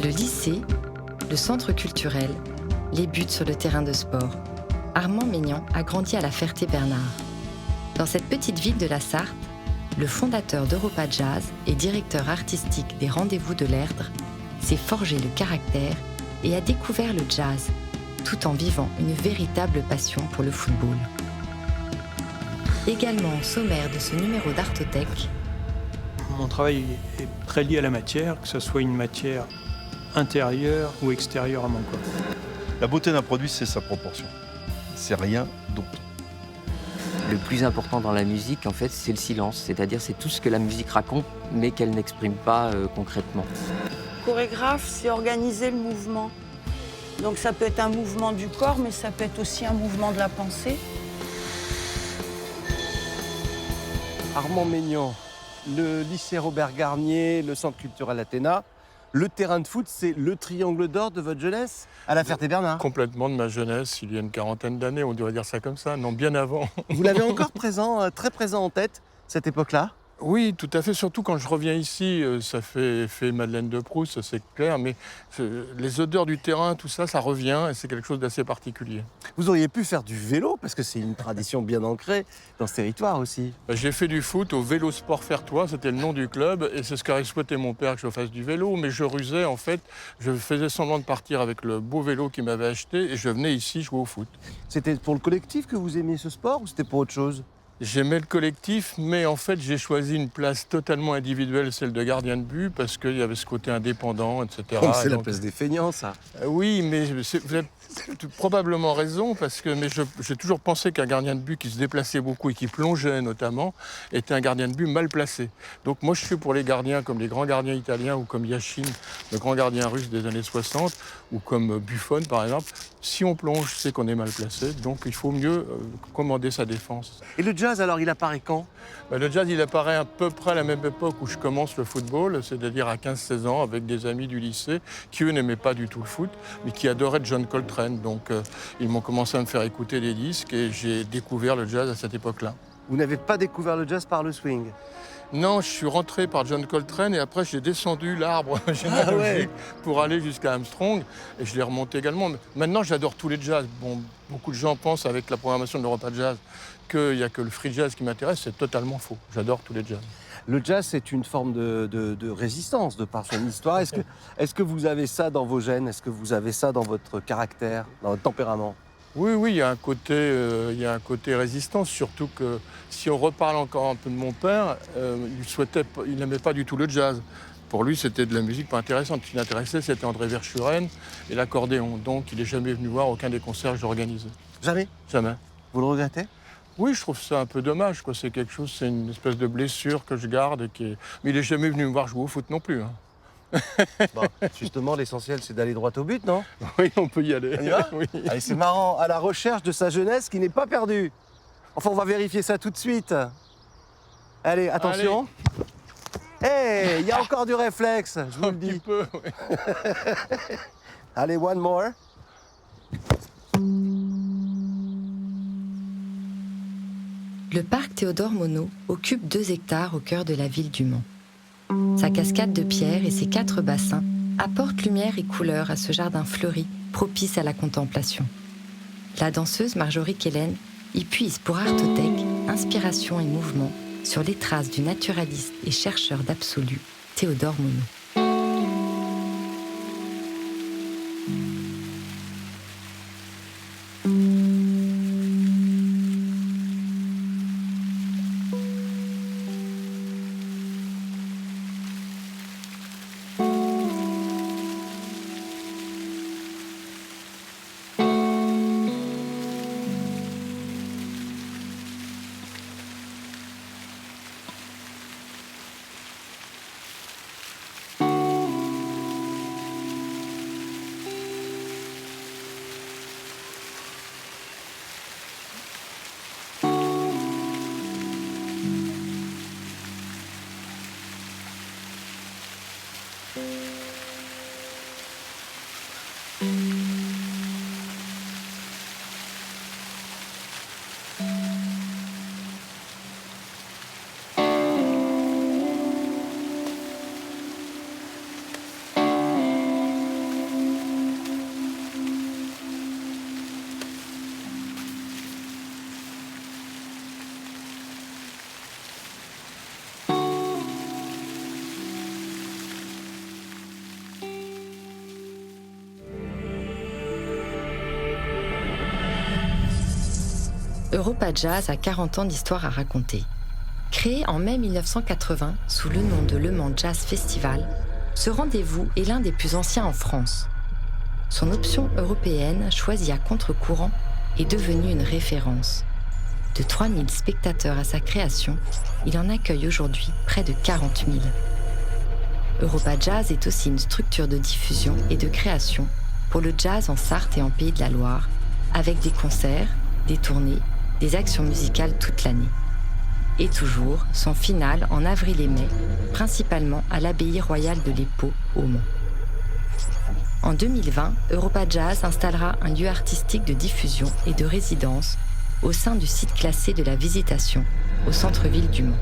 Le lycée, le centre culturel, les buts sur le terrain de sport. Armand Maignan a grandi à La Ferté-Bernard. Dans cette petite ville de la Sarthe, le fondateur d'Europa Jazz et directeur artistique des Rendez-vous de l'Erdre s'est forgé le caractère et a découvert le jazz, tout en vivant une véritable passion pour le football. Également au sommaire de ce numéro d'Artothèque, mon travail est très lié à la matière, que ce soit une matière intérieure ou extérieure à mon corps. La beauté d'un produit, c'est sa proportion. C'est rien d'autre. Le plus important dans la musique, en fait, c'est le silence. C'est-à-dire, c'est tout ce que la musique raconte, mais qu'elle n'exprime pas concrètement. Chorégraphe, c'est organiser le mouvement. Donc ça peut être un mouvement du corps, mais ça peut être aussi un mouvement de la pensée. Armand Maignan, le lycée Robert Garnier, le centre culturel Athéna. Le terrain de foot, c'est le triangle d'or de votre jeunesse à La Ferté-Bernard. Complètement de ma jeunesse, il y a une quarantaine d'années, on devrait dire ça comme ça, non, bien avant. Vous l'avez encore présent, très présent en tête, cette époque-là? Oui, tout à fait, surtout quand je reviens ici, ça fait effet Madeleine de Proust, ça, c'est clair, mais les odeurs du terrain, tout ça, ça revient et c'est quelque chose d'assez particulier. Vous auriez pu faire du vélo, parce que c'est une tradition bien ancrée dans ce territoire aussi. J'ai fait du foot au Vélo Sport Fertois, c'était le nom du club, et c'est ce qu'a exploité mon père, que je fasse du vélo, mais je rusais en fait, je faisais semblant de partir avec le beau vélo qu'il m'avait acheté, et je venais ici jouer au foot. C'était pour le collectif que vous aimiez ce sport, ou c'était pour autre chose? J'aimais le collectif, mais en fait, j'ai choisi une place totalement individuelle, celle de gardien de but, parce qu'il y avait ce côté indépendant, etc. Oh, c'est la place des feignants, ça. Oui, mais vous avez probablement raison, mais j'ai toujours pensé qu'un gardien de but qui se déplaçait beaucoup et qui plongeait notamment, était un gardien de but mal placé. Donc moi, je suis pour les gardiens comme les grands gardiens italiens ou comme Yashin, le grand gardien russe des années 60, ou comme Buffon, par exemple. Si on plonge, c'est qu'on est mal placé, donc il faut mieux commander sa défense. Et le jazz, alors, il apparaît quand? Le jazz, il apparaît à peu près à la même époque où je commence le football, c'est-à-dire à 15-16 ans, avec des amis du lycée qui, eux, n'aimaient pas du tout le foot, mais qui adoraient John Coltrane. Donc, ils m'ont commencé à me faire écouter des disques et j'ai découvert le jazz à cette époque-là. Vous n'avez pas découvert le jazz par le swing? Non, je suis rentré par John Coltrane et après j'ai descendu l'arbre généalogique pour aller jusqu'à Armstrong et je l'ai remonté également. Mais maintenant, j'adore tous les jazz. Bon, beaucoup de gens pensent avec la programmation de l'Europa Jazz qu'il n'y a que le free jazz qui m'intéresse. C'est totalement faux. J'adore tous les jazz. Le jazz, c'est une forme de résistance de par son histoire. Est-ce que vous avez ça dans vos gènes? Est-ce que vous avez ça dans votre caractère, dans votre tempérament? Oui, il y a un côté résistance, surtout que si on reparle encore un peu de mon père, il n'aimait pas du tout le jazz. Pour lui, c'était de la musique pas intéressante. Ce qui l'intéressait, c'était André Verschuren et l'accordéon. Donc, il n'est jamais venu voir aucun des concerts que j'organisais. Jamais? Jamais. Vous le regrettez? Oui, je trouve ça un peu dommage, quoi. C'est quelque chose, c'est une espèce de blessure que je garde. Mais il n'est jamais venu me voir jouer au foot non plus. Hein. Bon, justement, l'essentiel, c'est d'aller droit au but, non? Oui, on peut y aller. On y va? Oui. Allez, c'est marrant, à la recherche de sa jeunesse qui n'est pas perdue. Enfin, on va vérifier ça tout de suite. Allez, attention. Hey, il y a encore du réflexe, je vous le dis. Un petit peu, oui. Allez, one more. le parc Théodore Monod occupe 2 hectares au cœur de la ville du Mans. Sa cascade de pierre et ses 4 bassins apportent lumière et couleur à ce jardin fleuri propice à la contemplation. La danseuse Marjorie Kellen y puise pour Artothèque inspiration et mouvement sur les traces du naturaliste et chercheur d'absolu Théodore Monod. Europa Jazz a 40 ans d'histoire à raconter. Créé en mai 1980 sous le nom de Le Mans Jazz Festival, ce rendez-vous est l'un des plus anciens en France. Son option européenne, choisie à contre-courant, est devenue une référence. De 3000 spectateurs à sa création, il en accueille aujourd'hui près de 40 000. Europa Jazz est aussi une structure de diffusion et de création pour le jazz en Sarthe et en Pays de la Loire, avec des concerts, des tournées, des actions musicales toute l'année. Et toujours son final en avril et mai, principalement à l'abbaye royale de l'Épau, au Mans. En 2020, Europa Jazz installera un lieu artistique de diffusion et de résidence au sein du site classé de la Visitation, au centre-ville du Mans.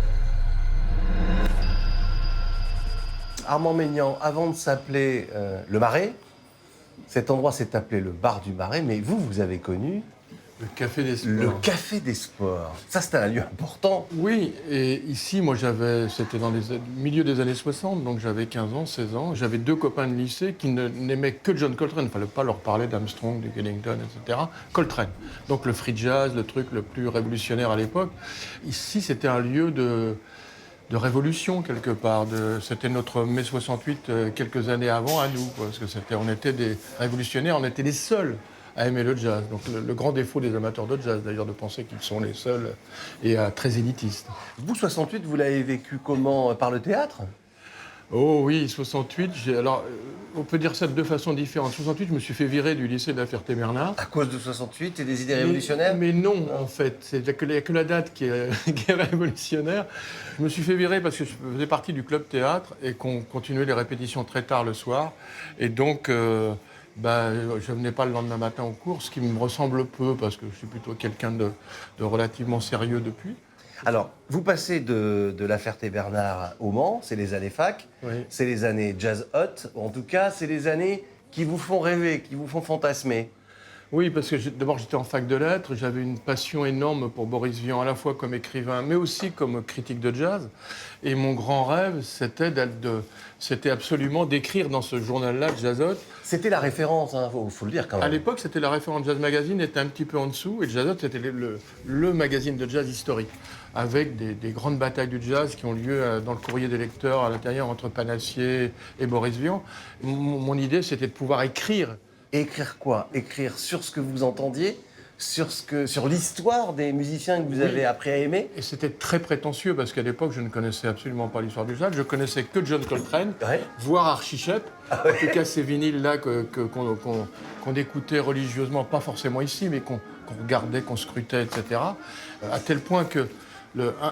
Armand Maignan, avant de s'appeler le Marais, cet endroit s'est appelé le bar du Marais, mais vous avez connu Le Café des Sports. le Café des Sports. Ça, c'était un lieu important. Oui, et ici, moi, c'était dans le milieu des années 60, donc j'avais 15 ans, 16 ans. J'avais 2 copains de lycée qui n'aimaient que John Coltrane. Il ne fallait pas leur parler d'Armstrong, de Ellington, etc. Coltrane. Donc le free jazz, le truc le plus révolutionnaire à l'époque. Ici, c'était un lieu de révolution, quelque part. C'était notre mai 68 quelques années avant à nous, parce que on était des révolutionnaires, on était les seuls à aimer le jazz. Donc le grand défaut des amateurs de jazz, d'ailleurs, de penser qu'ils sont les seuls et très élitistes. Vous, 68, vous l'avez vécu comment? Par le théâtre? Oh oui, 68, on peut dire ça de 2 façons différentes. 68, je me suis fait virer du lycée de la Ferté-Bernard. À cause de 68 et des idées révolutionnaires? Mais non, en fait. Il n'y a que la date qui est, qui est révolutionnaire. Je me suis fait virer parce que je faisais partie du club théâtre et qu'on continuait les répétitions très tard le soir. Et donc, je ne venais pas le lendemain matin au cours, ce qui me ressemble peu parce que je suis plutôt quelqu'un de relativement sérieux depuis. Alors, vous passez de la Ferté-Bernard au Mans, c'est les années fac, Oui. c'est les années jazz hot, en tout cas, c'est les années qui vous font rêver, qui vous font fantasmer. Oui, parce que d'abord j'étais en fac de lettres, j'avais une passion énorme pour Boris Vian, à la fois comme écrivain, mais aussi comme critique de jazz. Et mon grand rêve, c'était absolument d'écrire dans ce journal-là, Jazz Hot. C'était la référence, hein, faut le dire quand même. À l'époque, c'était la référence Jazz Magazine, était un petit peu en dessous, et Jazz Hot, c'était le magazine de jazz historique, avec des grandes batailles du jazz qui ont lieu dans le courrier des lecteurs à l'intérieur entre Panassier et Boris Vian. Mon idée, c'était de pouvoir écrire. Et écrire quoi? Écrire sur ce que vous entendiez, sur l'histoire des musiciens que vous avez appris à aimer? Et c'était très prétentieux parce qu'à l'époque, je ne connaissais absolument pas l'histoire du jazz. Je connaissais que John Coltrane, voire Archie Shepp. En tout cas, ces vinyles-là qu'on écoutait religieusement, pas forcément ici, mais qu'on regardait, qu'on scrutait, etc. À tel point que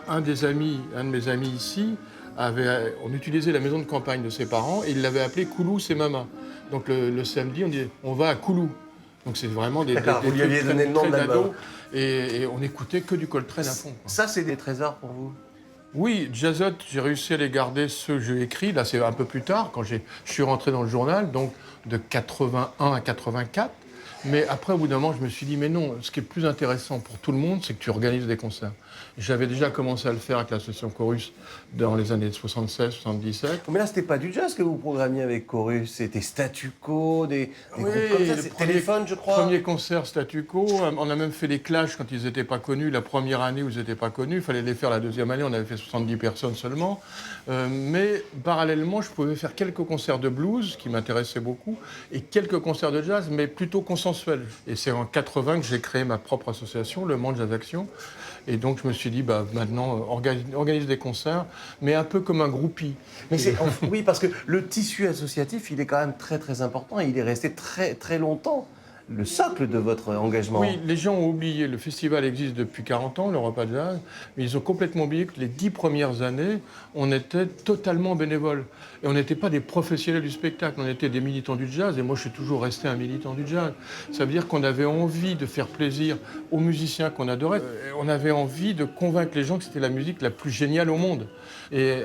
un de mes amis ici, on utilisait la maison de campagne de ses parents et il l'avait appelé Koulou, c'est Mama. Donc le samedi, on disait on va à Koulou. Donc c'est vraiment des D'accord, vous lui aviez donné le nom de l'album. Et on n'écoutait que du Coltrane à fond, quoi. Ça, c'est des trésors pour vous? Oui, Jazz Hot, j'ai réussi à les garder, ceux que j'ai écrits. Là, c'est un peu plus tard, quand je suis rentré dans le journal, donc de 81 à 84. Mais après, au bout d'un moment, je me suis dit, mais non, ce qui est plus intéressant pour tout le monde, c'est que tu organises des concerts. J'avais déjà commencé à le faire avec l'association Chorus dans les années 76, 77. Mais là, c'était pas du jazz que vous programmiez avec Chorus, c'était Statu Quo, des groupes comme ça, c'est Téléphone, je crois. Premier concert Statu Quo, on a même fait les Clash quand ils n'étaient pas connus. La première année où ils n'étaient pas connus, il fallait les faire la deuxième année, on avait fait 70 personnes seulement. Mais parallèlement, je pouvais faire quelques concerts de blues, qui m'intéressaient beaucoup, et quelques concerts de jazz, mais plutôt consensuels. Et c'est en 80 que j'ai créé ma propre association, le Mans Jazz Action. Et donc je me suis dit, maintenant, organise des concerts, mais un peu comme un groupie. Mais oui, parce que le tissu associatif, il est quand même très très important et il est resté très très longtemps le socle de votre engagement. Oui, les gens ont oublié, le festival existe depuis 40 ans, l'Europa Jazz, mais ils ont complètement oublié que les 10 premières années, on était totalement bénévoles. Et on n'était pas des professionnels du spectacle, on était des militants du jazz, et moi je suis toujours resté un militant du jazz. Ça veut dire qu'on avait envie de faire plaisir aux musiciens qu'on adorait, on avait envie de convaincre les gens que c'était la musique la plus géniale au monde. Et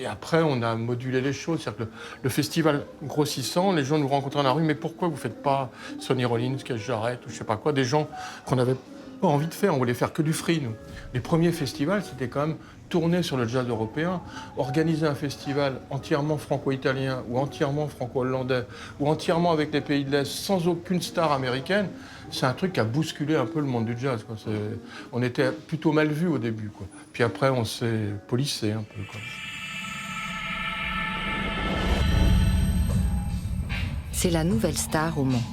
après, on a modulé les choses, c'est-à-dire que le festival grossissant, les gens nous rencontraient dans la rue, mais pourquoi vous ne faites pas Sonny Rollins, Keith Jarrett, ou je ne sais pas quoi, des gens qu'on avait pas envie de faire, on voulait faire que du free, nous. Les premiers festivals, c'était quand même tourner sur le jazz européen, organiser un festival entièrement franco-italien ou entièrement franco-hollandais ou entièrement avec les pays de l'Est sans aucune star américaine, c'est un truc qui a bousculé un peu le monde du jazz, quoi. On était plutôt mal vus au début, quoi. Puis après, on s'est polissé un peu, quoi. C'est la nouvelle star au Mans.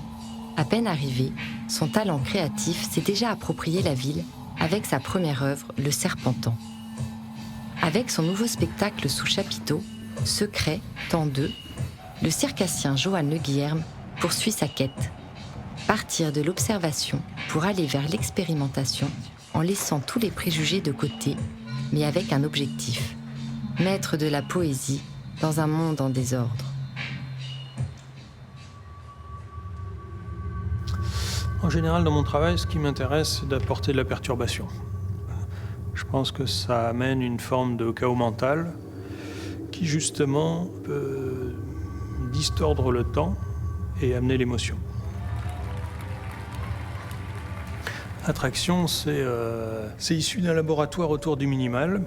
À peine arrivé, son talent créatif s'est déjà approprié la ville avec sa première œuvre, Le Serpentant. Avec son nouveau spectacle sous chapiteau, Secret, temps 2, le circassien Johan Le Guilherme poursuit sa quête. Partir de l'observation pour aller vers l'expérimentation en laissant tous les préjugés de côté, mais avec un objectif. Mettre de la poésie dans un monde en désordre. En général, dans mon travail, ce qui m'intéresse, c'est d'apporter de la perturbation. Je pense que ça amène une forme de chaos mental qui, justement, peut distordre le temps et amener l'émotion. Attraction, c'est issu d'un laboratoire autour du minimal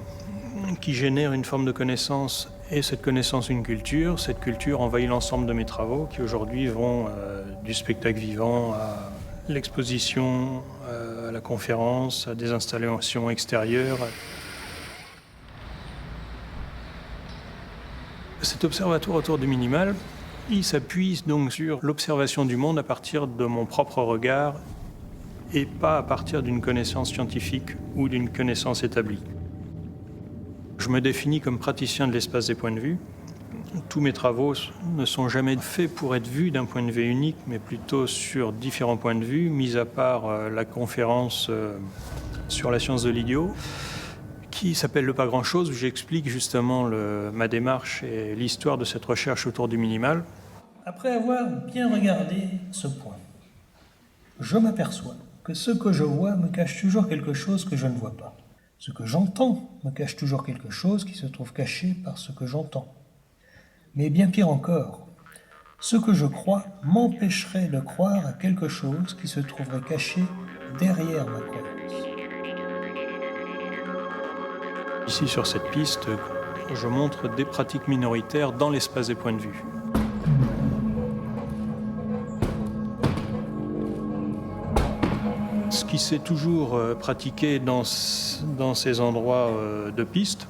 qui génère une forme de connaissance et cette connaissance une culture. Cette culture envahit l'ensemble de mes travaux qui aujourd'hui vont du spectacle vivant à l'exposition, à la conférence, à des installations extérieures. Cet observatoire autour du minimal, il s'appuie donc sur l'observation du monde à partir de mon propre regard et pas à partir d'une connaissance scientifique ou d'une connaissance établie. Je me définis comme praticien de l'espace des points de vue. Tous mes travaux ne sont jamais faits pour être vus d'un point de vue unique, mais plutôt sur différents points de vue, mis à part la conférence sur la science de l'idiot, qui s'appelle Le Pas Grand-chose, où j'explique justement ma démarche et l'histoire de cette recherche autour du minimal. Après avoir bien regardé ce point, je m'aperçois que ce que je vois me cache toujours quelque chose que je ne vois pas. Ce que j'entends me cache toujours quelque chose qui se trouve caché par ce que j'entends. Mais bien pire encore, ce que je crois m'empêcherait de croire à quelque chose qui se trouverait caché derrière ma croyance. Ici, sur cette piste, je montre des pratiques minoritaires dans l'espace des points de vue. Ce qui s'est toujours pratiqué dans ces endroits de piste,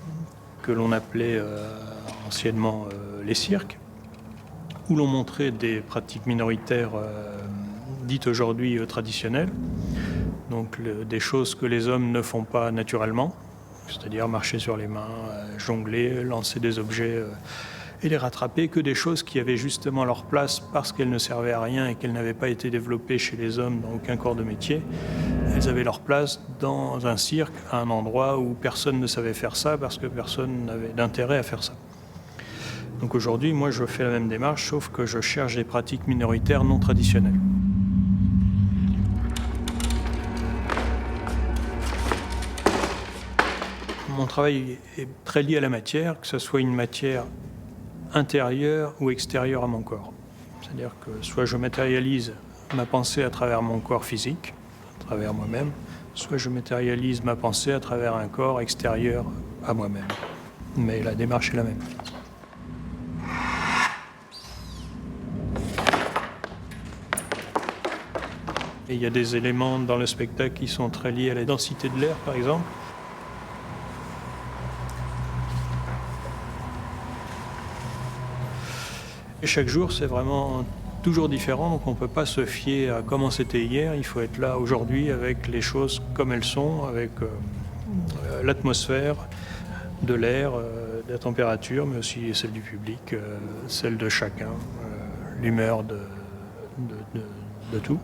que l'on appelait anciennement les cirques, où l'on montrait des pratiques minoritaires dites aujourd'hui traditionnelles, donc des choses que les hommes ne font pas naturellement, c'est-à-dire marcher sur les mains, jongler, lancer des objets et les rattraper, que des choses qui avaient justement leur place parce qu'elles ne servaient à rien et qu'elles n'avaient pas été développées chez les hommes dans aucun corps de métier. Elles avaient leur place dans un cirque, à un endroit où personne ne savait faire ça parce que personne n'avait d'intérêt à faire ça. Donc aujourd'hui, moi, je fais la même démarche, sauf que je cherche des pratiques minoritaires non traditionnelles. Mon travail est très lié à la matière, que ce soit une matière intérieure ou extérieure à mon corps. C'est-à-dire que soit je matérialise ma pensée à travers mon corps physique, à travers moi-même, soit je matérialise ma pensée à travers un corps extérieur à moi-même. Mais la démarche est la même. Et il y a des éléments dans le spectacle qui sont très liés à la densité de l'air, par exemple. Et chaque jour, c'est vraiment toujours différent, donc on ne peut pas se fier à comment c'était hier. Il faut être là aujourd'hui avec les choses comme elles sont, avec l'atmosphère, de l'air, de la température, mais aussi celle du public, celle de chacun, l'humeur de tout.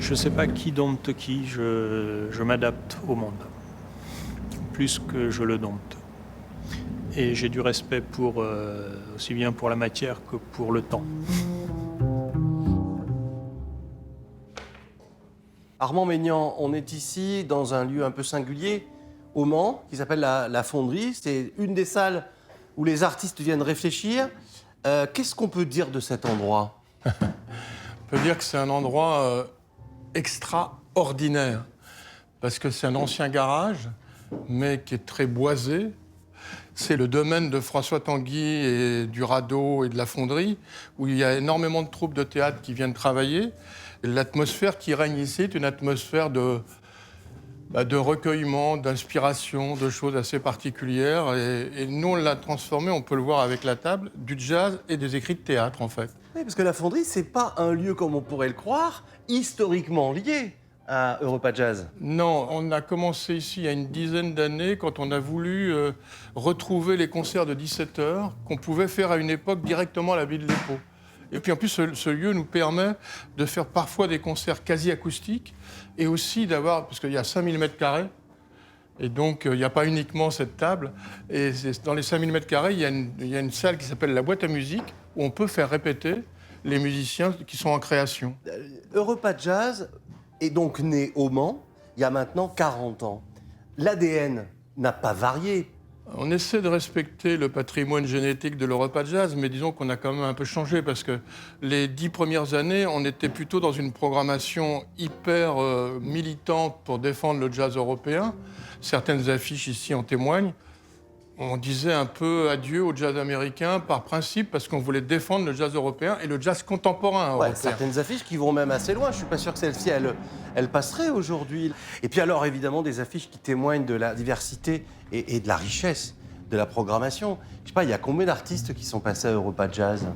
Je ne sais pas qui dompte qui, je m'adapte au monde, plus que je le dompte. Et j'ai du respect pour, aussi bien pour la matière que pour le temps. Armand Maignan, on est ici dans un lieu un peu singulier, au Mans, qui s'appelle la Fonderie. C'est une des salles où les artistes viennent réfléchir. Qu'est-ce qu'on peut dire de cet endroit? On peut dire que c'est un endroit extraordinaire, parce que c'est un ancien garage, mais qui est très boisé. C'est le domaine de François Tanguy et du Radeau et de la Fonderie, où il y a énormément de troupes de théâtre qui viennent travailler. Et l'atmosphère qui règne ici est une atmosphère de recueillement, d'inspiration, de choses assez particulières. Et nous, on l'a transformé, on peut le voir avec la table, du jazz et des écrits de théâtre, en fait. Oui, parce que la Fonderie, c'est pas un lieu, comme on pourrait le croire, historiquement lié à Europa Jazz. Non, on a commencé ici il y a une dizaine d'années, quand on a voulu retrouver les concerts de 17h qu'on pouvait faire à une époque directement à la ville de l'Épau. Et puis en plus, ce lieu nous permet de faire parfois des concerts quasi acoustiques et aussi d'avoir, parce qu'il y a 5000 mètres carrés, et donc il n'y a pas uniquement cette table. Et dans les 5000 mètres carrés, il y a une salle qui s'appelle la boîte à musique, où on peut faire répéter les musiciens qui sont en création. Europa Jazz est donc né au Mans, il y a maintenant 40 ans. L'ADN n'a pas varié. On essaie de respecter le patrimoine génétique de l'Europa Jazz, mais disons qu'on a quand même un peu changé parce que les 10 premières années, on était plutôt dans une programmation hyper militante pour défendre le jazz européen. Certaines affiches ici en témoignent. On disait un peu adieu au jazz américain par principe parce qu'on voulait défendre le jazz européen et le jazz contemporain européen. Certaines affiches qui vont même assez loin. Je suis pas sûr que celle-ci, elle passerait aujourd'hui. Et puis alors, évidemment, des affiches qui témoignent de la diversité et de la richesse de la programmation. Je sais pas, il y a combien d'artistes qui sont passés à Europa Jazz?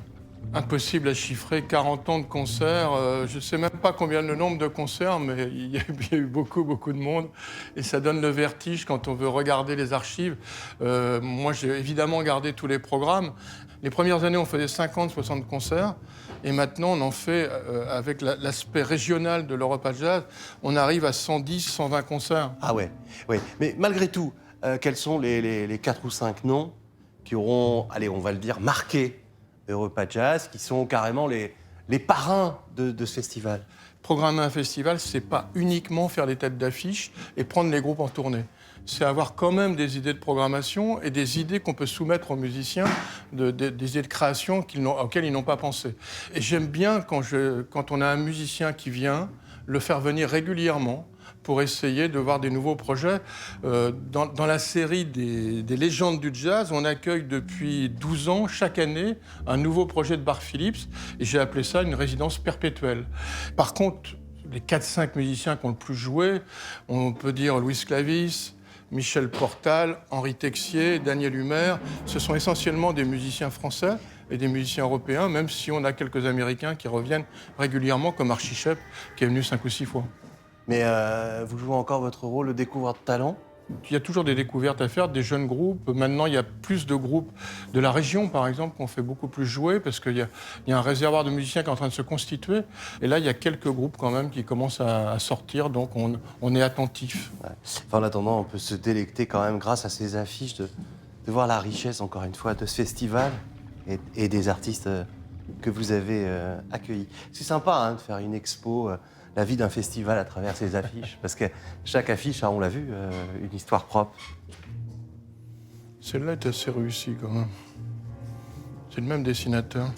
Impossible à chiffrer, 40 ans de concerts. Je ne sais même pas combien le nombre de concerts, mais il y a eu beaucoup de monde. Et ça donne le vertige quand on veut regarder les archives. Moi, j'ai évidemment gardé tous les programmes. Les premières années, on faisait 50, 60 concerts. Et maintenant, on en fait, avec l'aspect régional de l'Europa Jazz, on arrive à 110, 120 concerts. Ah ouais, oui. Mais malgré tout, quels sont les 4 ou 5 noms qui auront, allez, on va le dire, marqué Europa Jazz, qui sont carrément les parrains de ce festival? Programmer un festival, c'est pas uniquement faire des têtes d'affiche et prendre les groupes en tournée. C'est avoir quand même des idées de programmation et des idées qu'on peut soumettre aux musiciens, des idées de création auxquelles ils n'ont pas pensé. Et j'aime bien quand on a un musicien qui vient, le faire venir régulièrement pour essayer de voir des nouveaux projets. Dans la série des légendes du jazz, on accueille depuis 12 ans, chaque année, un nouveau projet de Bart Phillips, et j'ai appelé ça une résidence perpétuelle. Par contre, les 4-5 musiciens qui ont le plus joué, on peut dire Louis Clavis, Michel Portal, Henri Texier, Daniel Humer, ce sont essentiellement des musiciens français et des musiciens européens, même si on a quelques Américains qui reviennent régulièrement, comme Archie Shepp, qui est venu 5 ou 6 fois. Mais vous jouez encore votre rôle de découvreur de talent? Il y a toujours des découvertes à faire, des jeunes groupes. Maintenant, il y a plus de groupes de la région, par exemple, qu'on fait beaucoup plus jouer, parce qu'il y a un réservoir de musiciens qui est en train de se constituer. Et là, il y a quelques groupes quand même qui commencent à sortir, donc on est attentif. Ouais. Enfin, en attendant, on peut se délecter quand même, grâce à ces affiches, de voir la richesse, encore une fois, de ce festival et des artistes que vous avez accueillis. C'est sympa hein, de faire une expo, la vie d'un festival à travers ces affiches, parce que chaque affiche a, on l'a vu, une histoire propre. Celle-là est assez réussie quand même. C'est le même dessinateur.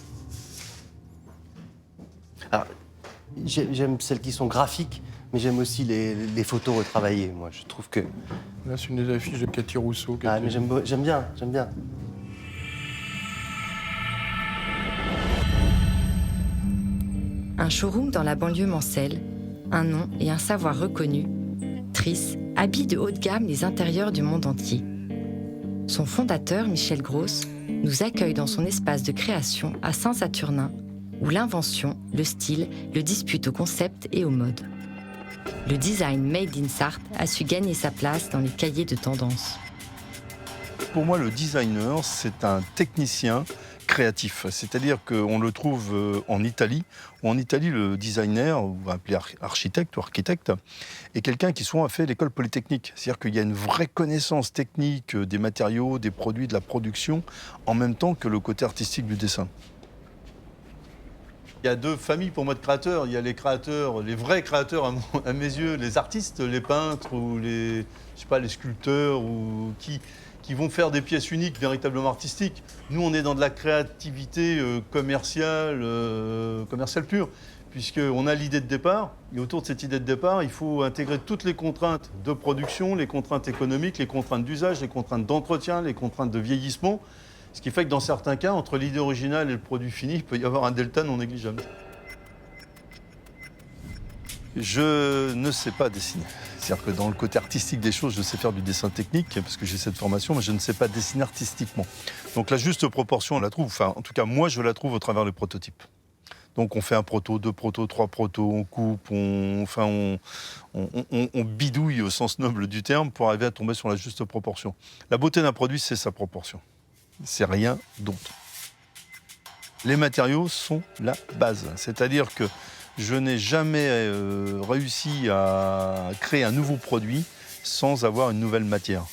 Alors, j'aime celles qui sont graphiques, mais j'aime aussi les photos retravaillées. Moi, je trouve que... Là, c'est une des affiches de Cathy Rousseau. Ah, mais j'aime bien. Un showroom dans la banlieue mancelle, un nom et un savoir reconnus, Triss habille de haut de gamme les intérieurs du monde entier. Son fondateur, Michel Gross, nous accueille dans son espace de création à Saint-Saturnin, où l'invention, le style, le disputent au concept et aux modes. Le design made in Sarthe a su gagner sa place dans les cahiers de tendance. Pour moi, le designer, c'est un technicien créatif. C'est-à-dire qu'on le trouve en Italie, où en Italie, le designer, on va appeler architecte ou architecte, est quelqu'un qui souvent a fait l'école polytechnique. C'est-à-dire qu'il y a une vraie connaissance technique des matériaux, des produits, de la production, en même temps que le côté artistique du dessin. Il y a deux familles pour moi de créateurs. Il y a les créateurs, les vrais créateurs à mes yeux, les artistes, les peintres ou les sculpteurs ou qui qui vont faire des pièces uniques, véritablement artistiques. Nous, on est dans de la créativité commerciale pure, puisqu'on a l'idée de départ, et autour de cette idée de départ, il faut intégrer toutes les contraintes de production, les contraintes économiques, les contraintes d'usage, les contraintes d'entretien, les contraintes de vieillissement, ce qui fait que dans certains cas, entre l'idée originale et le produit fini, il peut y avoir un delta non négligeable. Je ne sais pas dessiner. C'est-à-dire que dans le côté artistique des choses, je sais faire du dessin technique, parce que j'ai cette formation, mais je ne sais pas dessiner artistiquement. Donc la juste proportion, on la trouve, enfin en tout cas moi je la trouve au travers des prototypes. Donc on fait un proto, 2 protos, 3 protos, on coupe, on bidouille au sens noble du terme pour arriver à tomber sur la juste proportion. La beauté d'un produit, c'est sa proportion. C'est rien d'autre. Les matériaux sont la base. C'est-à-dire que je n'ai jamais réussi à créer un nouveau produit sans avoir une nouvelle matière.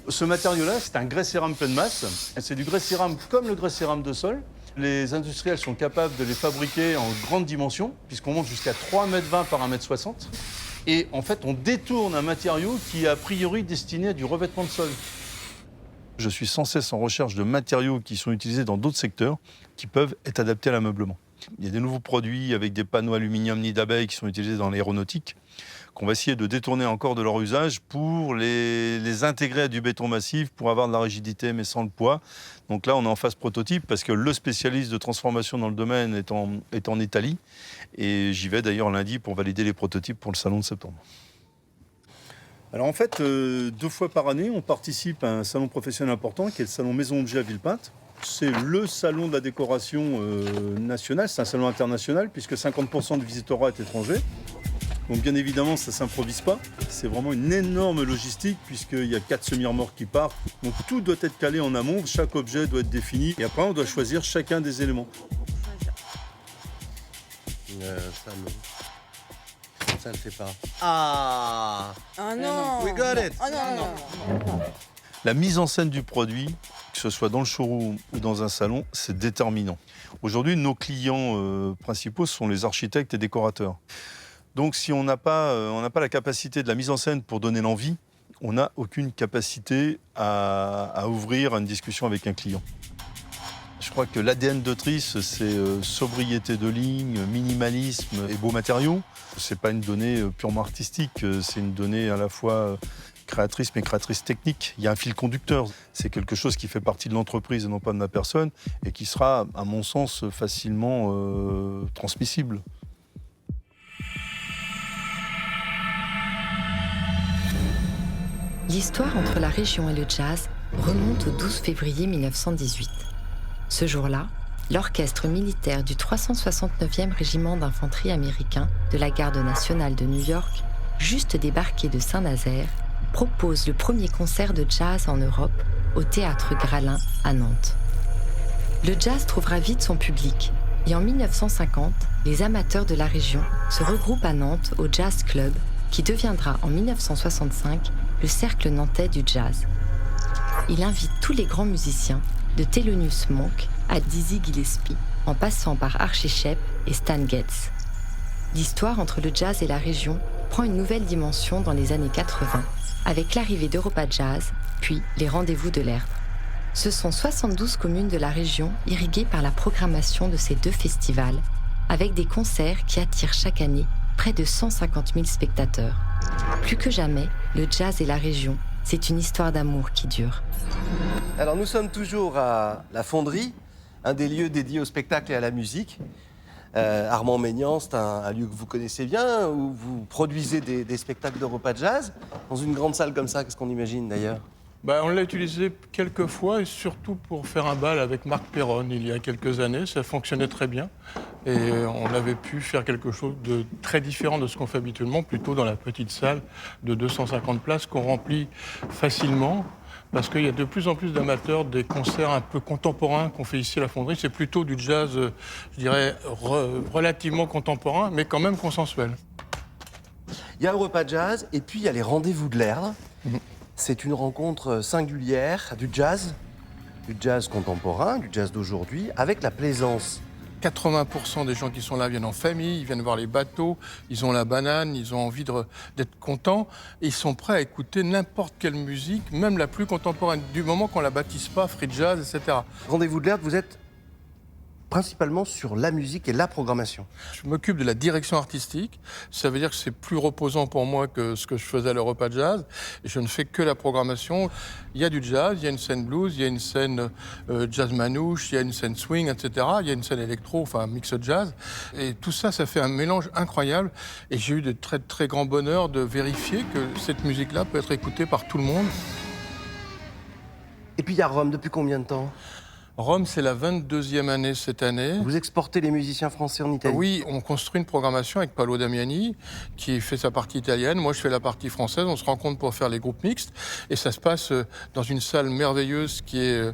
Ce matériau-là, c'est un grès cérame pleine masse. C'est du grès cérame comme le grès cérame de sol. Les industriels sont capables de les fabriquer en grande dimension, puisqu'on monte jusqu'à 3,20 m par 1,60 m. Et en fait, on détourne un matériau qui est a priori destiné à du revêtement de sol. Je suis sans cesse en recherche de matériaux qui sont utilisés dans d'autres secteurs, qui peuvent être adaptés à l'ameublement. Il y a des nouveaux produits avec des panneaux aluminium nid d'abeille qui sont utilisés dans l'aéronautique, qu'on va essayer de détourner encore de leur usage pour les intégrer à du béton massif, pour avoir de la rigidité mais sans le poids. Donc là, on est en phase prototype parce que le spécialiste de transformation dans le domaine est en Italie. Et j'y vais d'ailleurs lundi pour valider les prototypes pour le salon de septembre. Alors en fait, 2 fois par année, on participe à un salon professionnel important qui est le salon Maison Objet à Villepinte. C'est le salon de la décoration nationale, c'est un salon international puisque 50% de visiteurs est étranger. Donc bien évidemment, ça ne s'improvise pas. C'est vraiment une énorme logistique puisqu'il y a 4 semi-remorques qui partent. Donc tout doit être calé en amont, chaque objet doit être défini. Et après, on doit choisir chacun des éléments. Ça ne fait pas. Ah non. We got it. Oh non. La mise en scène du produit, que ce soit dans le showroom ou dans un salon, c'est déterminant. Aujourd'hui, nos clients principaux sont les architectes et décorateurs. Donc si on n'a pas la capacité de la mise en scène pour donner l'envie, on n'a aucune capacité à ouvrir une discussion avec un client. Je crois que l'ADN de Triss, c'est sobriété de ligne, minimalisme et beaux matériaux. Ce n'est pas une donnée purement artistique, c'est une donnée à la fois créatrice mais créatrice technique. Il y a un fil conducteur. C'est quelque chose qui fait partie de l'entreprise et non pas de ma personne et qui sera, à mon sens, facilement transmissible. L'histoire entre la région et le jazz remonte au 12 février 1918. Ce jour-là, l'orchestre militaire du 369e régiment d'infanterie américain de la Garde nationale de New York, juste débarqué de Saint-Nazaire, propose le premier concert de jazz en Europe au Théâtre Gralin à Nantes. Le jazz trouvera vite son public et en 1950, les amateurs de la région se regroupent à Nantes au Jazz Club qui deviendra en 1965 le Cercle nantais du jazz. Il invite tous les grands musiciens, de Thelonious Monk à Dizzy Gillespie, en passant par Archie Shepp et Stan Getz. L'histoire entre le jazz et la région prend une nouvelle dimension dans les années 80, avec l'arrivée d'Europa Jazz, puis les Rendez-vous de l'Erdre. Ce sont 72 communes de la région irriguées par la programmation de ces 2 festivals, avec des concerts qui attirent chaque année près de 150 000 spectateurs. Plus que jamais, le jazz et la région, c'est une histoire d'amour qui dure. Alors nous sommes toujours à la Fonderie, un des lieux dédiés au spectacle et à la musique. Armand-Maignan, c'est un lieu que vous connaissez bien, où vous produisez des spectacles d'Europa Jazz. Dans une grande salle comme ça, qu'est-ce qu'on imagine d'ailleurs ? On l'a utilisé quelques fois et surtout pour faire un bal avec Marc Perron il y a quelques années. Ça fonctionnait très bien et on avait pu faire quelque chose de très différent de ce qu'on fait habituellement, plutôt dans la petite salle de 250 places qu'on remplit facilement parce qu'il y a de plus en plus d'amateurs des concerts un peu contemporains qu'on fait ici à la Fonderie. C'est plutôt du jazz, je dirais, relativement contemporain, mais quand même consensuel. Il y a Europa Jazz et puis il y a les Rendez-vous de l'Erdre. C'est une rencontre singulière du jazz contemporain, du jazz d'aujourd'hui, avec la plaisance 80% des gens qui sont là viennent en famille, ils viennent voir les bateaux, ils ont la banane, ils ont envie d'être contents. Et ils sont prêts à écouter n'importe quelle musique, même la plus contemporaine, du moment qu'on ne la baptise pas free jazz, etc. Rendez-vous de l'Herbe, vous êtes principalement sur la musique et la programmation. Je m'occupe de la direction artistique. Ça veut dire que c'est plus reposant pour moi que ce que je faisais à l'Europa Jazz. Et je ne fais que la programmation. Il y a du jazz, il y a une scène blues, il y a une scène jazz manouche, il y a une scène swing, etc. Il y a une scène électro, enfin mix jazz. Et tout ça, ça fait un mélange incroyable. Et j'ai eu de très, très grands bonheurs de vérifier que cette musique-là peut être écoutée par tout le monde. Et puis il y a Rome, depuis combien de temps ? Rome, c'est la 22e année cette année. Vous exportez les musiciens français en Italie ? Oui, on construit une programmation avec Paolo Damiani, qui fait sa partie italienne. Moi, je fais la partie française. On se rencontre pour faire les groupes mixtes. Et ça se passe dans une salle merveilleuse qui est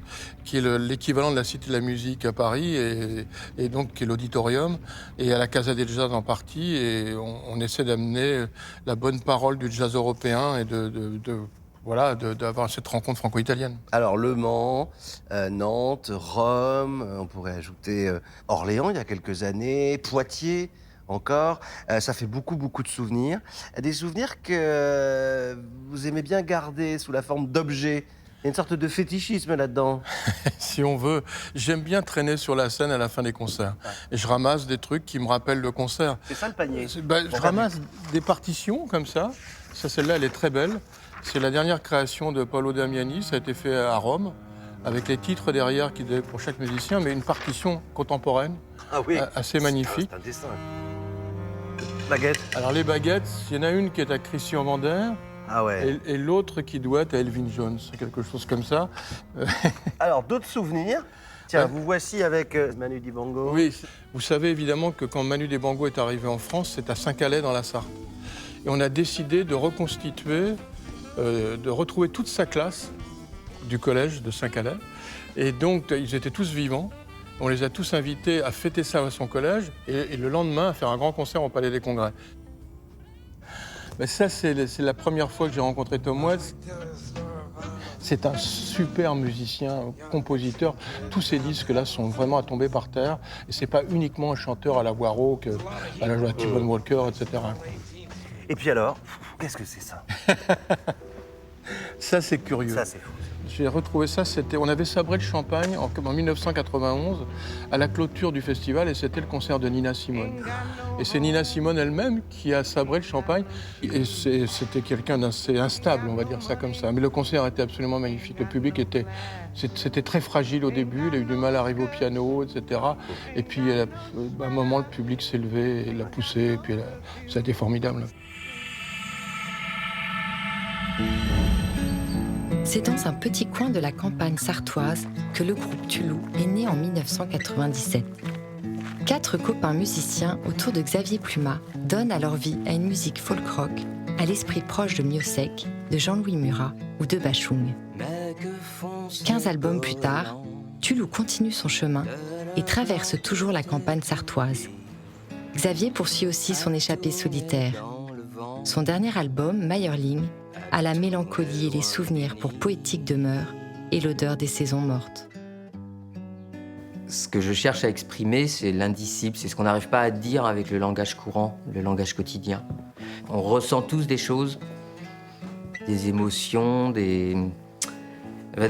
l'équivalent de la Cité de la Musique à Paris, et donc qui est l'auditorium, et à la Casa del Jazz en partie. Et on essaie d'amener la bonne parole du jazz européen et d'avoir cette rencontre franco-italienne. Alors, Le Mans, Nantes, Rome, on pourrait ajouter Orléans il y a quelques années, Poitiers encore. Ça fait beaucoup de souvenirs. Des souvenirs que vous aimez bien garder sous la forme d'objets. Il y a une sorte de fétichisme là-dedans. Si on veut. J'aime bien traîner sur la scène à la fin des concerts. Et je ramasse des trucs qui me rappellent le concert. C'est ça le panier. Je ramasse des partitions comme ça. Celle-là, elle est très belle. C'est la dernière création de Paolo Damiani, ça a été fait à Rome, avec les titres derrière qui donnaient pour chaque musicien, mais une partition contemporaine, assez magnifique. C'est un dessin. Baguette. Alors les baguettes, il y en a une qui est à Christian Vander, et l'autre qui doit être à Elvin Jones, quelque chose comme ça. Alors, d'autres souvenirs. Tiens, vous voici avec Manu Dibango. Oui, vous savez évidemment que quand Manu Dibango est arrivé en France, c'est à Saint-Calais dans la Sarthe. Et on a décidé de reconstituer, de retrouver toute sa classe du collège de Saint-Calais. Et donc, ils étaient tous vivants. On les a tous invités à fêter ça à son collège et le lendemain à faire un grand concert au Palais des Congrès. Ben ça, c'est la première fois que j'ai rencontré Tom Waits. C'est un super musicien, compositeur. Tous ces disques-là sont vraiment à tomber par terre. Et c'est pas uniquement un chanteur à la voix rauque, à la T-Bone Walker, etc. Et puis alors, qu'est-ce que c'est ça ? Ça, c'est curieux. Ça, c'est fou. J'ai retrouvé ça, on avait sabré le champagne en 1991 à la clôture du festival, et c'était le concert de Nina Simone. Et c'est Nina Simone elle-même qui a sabré le champagne, et c'était quelqu'un d'assez instable, on va dire ça comme ça. Mais le concert était absolument magnifique. Le public c'était très fragile au début, il a eu du mal à arriver au piano, etc. Et puis à un moment, le public s'est levé, et l'a poussé, et puis ça a été formidable. C'est dans un petit coin de la campagne sartoise que le groupe Tulou est né en 1997. 4 copains musiciens autour de Xavier Plumat donnent alors vie à une musique folk-rock, à l'esprit proche de Miossec, de Jean-Louis Murat ou de Bachung. 15 albums plus tard, Tulou continue son chemin et traverse toujours la campagne sartoise. Xavier poursuit aussi son échappée solitaire. Son dernier album, Mayerling, a la mélancolie et les souvenirs pour poétique demeure et l'odeur des saisons mortes. Ce que je cherche à exprimer, c'est l'indicible, c'est ce qu'on n'arrive pas à dire avec le langage courant, le langage quotidien. On ressent tous des choses, des émotions, des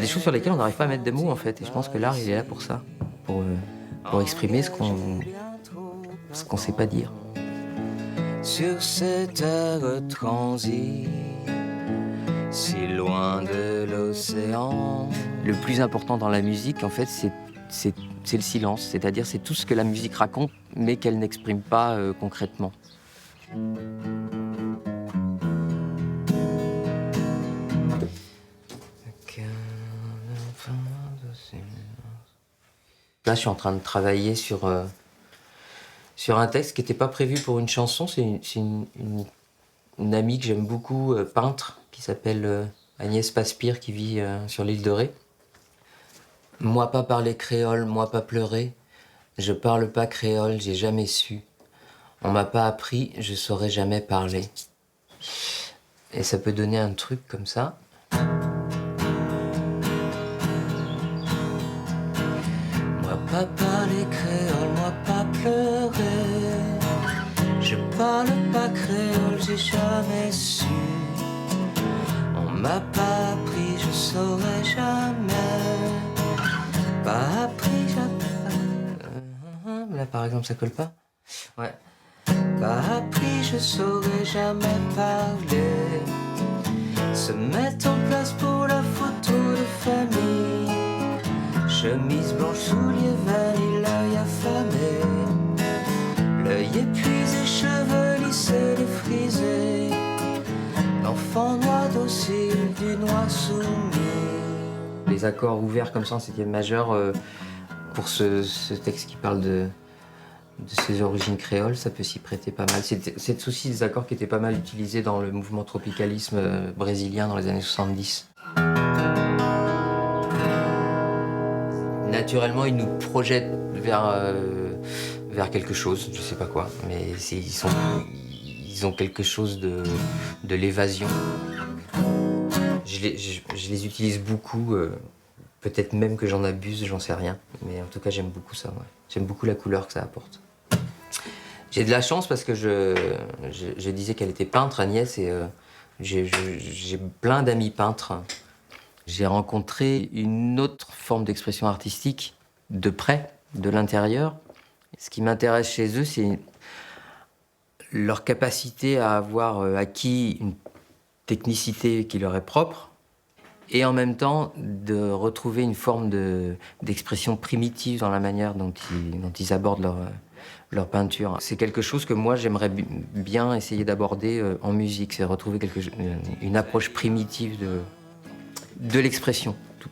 choses sur lesquelles on n'arrive pas à mettre des mots en fait. Et je pense que l'art, il est là pour ça, pour exprimer ce qu'on sait pas dire. Sur cette terre transie, si loin de l'océan. Le plus important dans la musique, en fait, c'est le silence. C'est-à-dire, c'est tout ce que la musique raconte, mais qu'elle n'exprime pas concrètement. Là, je suis en train de travailler sur un texte qui n'était pas prévu pour une chanson. C'est une amie que j'aime beaucoup, peintre, qui s'appelle Agnès Paspire, qui vit sur l'île de Ré. Moi pas parler créole, moi pas pleurer. Je parle pas créole, j'ai jamais su. On m'a pas appris, je saurais jamais parler. Et ça peut donner un truc comme ça. Moi pas parler créole, moi pas pleurer. Je parle pas créole, j'ai jamais su. On m'a pas appris, je saurais jamais. Pas appris, jamais. Là par exemple, ça colle pas. Ouais. Pas appris, je saurais jamais parler. Se mettre en place pour la photo de famille. Chemise blanche, souliers vanille, l'œil affamé. L'œil épuisé, cheveux lissés, défrisés. L'enfant noir docile du noir soumis. Les accords ouverts comme ça en septième majeur, pour ce texte qui parle de ses origines créoles, ça peut s'y prêter pas mal. C'est aussi des accords qui étaient pas mal utilisés dans le mouvement tropicalisme brésilien dans les années 70. Naturellement, ils nous projettent vers quelque chose, je sais pas quoi, mais ils ont quelque chose de l'évasion. Je les utilise beaucoup, peut-être même que j'en abuse, j'en sais rien, mais en tout cas j'aime beaucoup ça. Ouais. J'aime beaucoup la couleur que ça apporte. J'ai de la chance parce que je disais qu'elle était peintre, Agnès, et j'ai plein d'amis peintres. J'ai rencontré une autre forme d'expression artistique de près, de l'intérieur. Ce qui m'intéresse chez eux, c'est leur capacité à avoir acquis une technicité qui leur est propre et en même temps de retrouver une forme d'expression primitive dans la manière dont ils abordent leur peinture. C'est quelque chose que moi j'aimerais bien essayer d'aborder en musique, c'est retrouver une approche primitive de l'expression, tout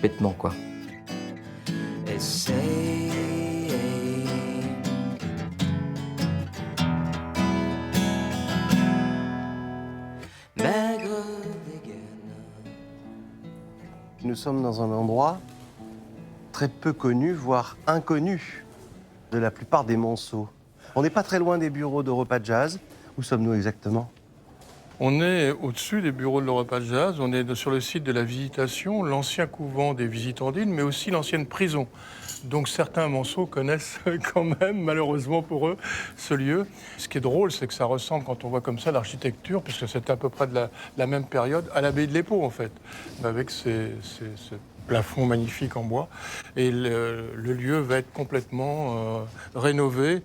bêtement quoi. Nous sommes dans un endroit très peu connu, voire inconnu de la plupart des monceaux. On n'est pas très loin des bureaux de repas de jazz. Où sommes-nous exactement ? On est au-dessus des bureaux de l'Europa Jazz, on est sur le site de la Visitation, l'ancien couvent des Visitandines, mais aussi l'ancienne prison. Donc certains monceaux connaissent quand même, malheureusement pour eux, ce lieu. Ce qui est drôle, c'est que ça ressemble, quand on voit comme ça l'architecture, puisque c'est à peu près de la même période, à l'abbaye de l'Épau, en fait, avec ce plafond magnifique en bois. Et le lieu va être complètement rénové.